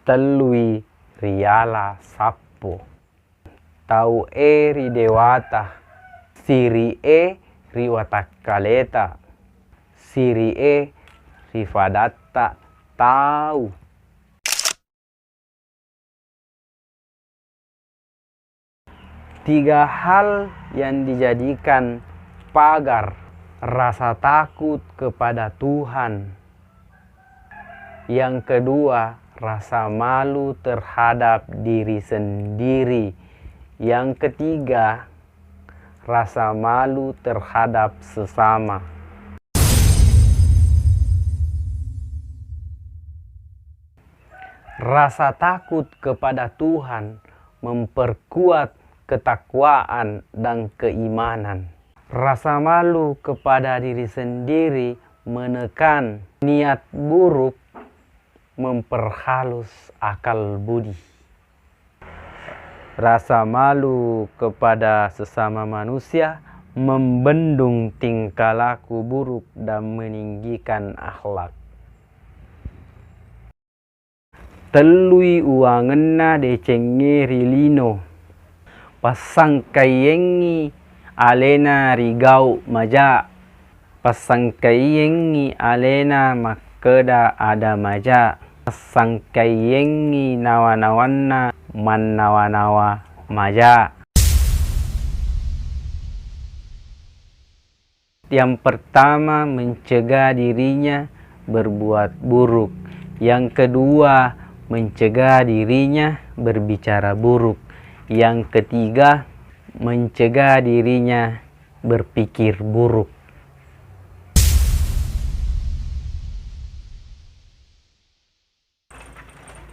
Telui riala sappo. Tau ri dewata. Siri riwatakkaleta. Siri rifadatta tahu. Tiga hal yang dijadikan pagar rasa takut kepada Tuhan. Yang kedua, rasa malu terhadap diri sendiri. Yang ketiga, rasa malu terhadap sesama. Rasa takut kepada Tuhan memperkuat ketakwaan dan keimanan. Rasa malu kepada diri sendiri menekan niat buruk, memperhalus akal budi. Rasa malu kepada sesama manusia membendung tingkah laku buruk dan meninggikan akhlak. Telui uangenna decengeri lino. Pasangkayengi alena rigau maja. Pasangkayengi alena makeda ada maja. Pasangkayengi nawa-nawanna mannawa-nawa maja. Yang pertama, mencegah dirinya berbuat buruk. Yang kedua, mencegah dirinya berbicara buruk. Yang ketiga, mencegah dirinya berpikir buruk.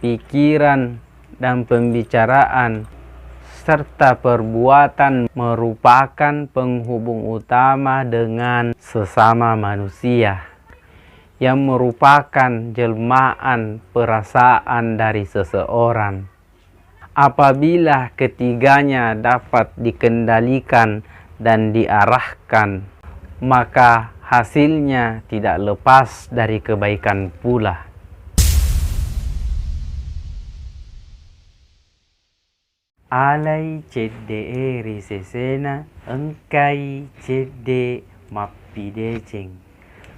Pikiran dan pembicaraan serta perbuatan merupakan penghubung utama dengan sesama manusia, yang merupakan jelmaan perasaan dari seseorang. Apabila ketiganya dapat dikendalikan dan diarahkan, maka hasilnya tidak lepas dari kebaikan pula. Alai cedde eri sesena, engkai cedde mappideceng.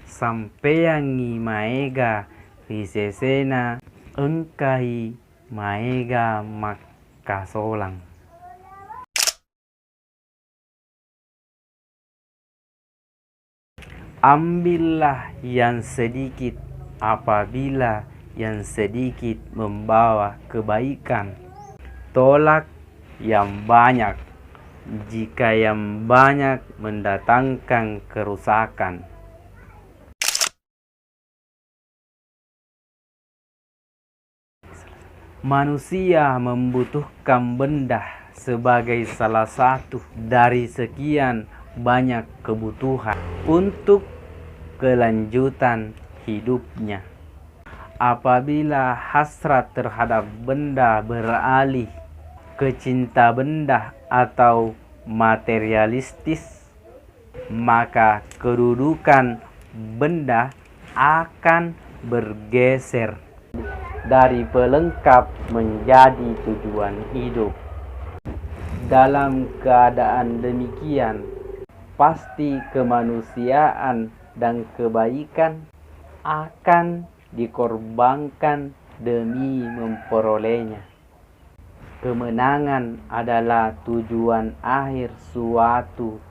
Sampeyangi maega risesena, engkai maega makasolang. Ambillah yang sedikit apabila yang sedikit membawa kebaikan. Tolak yang banyak jika yang banyak mendatangkan kerusakan. Manusia membutuhkan benda sebagai salah satu dari sekian banyak kebutuhan untuk kelanjutan hidupnya. Apabila hasrat terhadap benda beralih ke cinta benda atau materialistis, maka kedudukan benda akan bergeser dari pelengkap menjadi tujuan hidup. Dalam keadaan demikian, pasti kemanusiaan dan kebaikan akan dikorbankan demi memperolehnya. Kemenangan adalah tujuan akhir suatu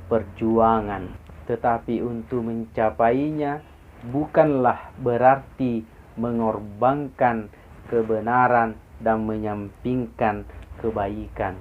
perjuangan, tetapi untuk mencapainya bukanlah berarti mengorbankan kebenaran dan menyampingkan kebaikan.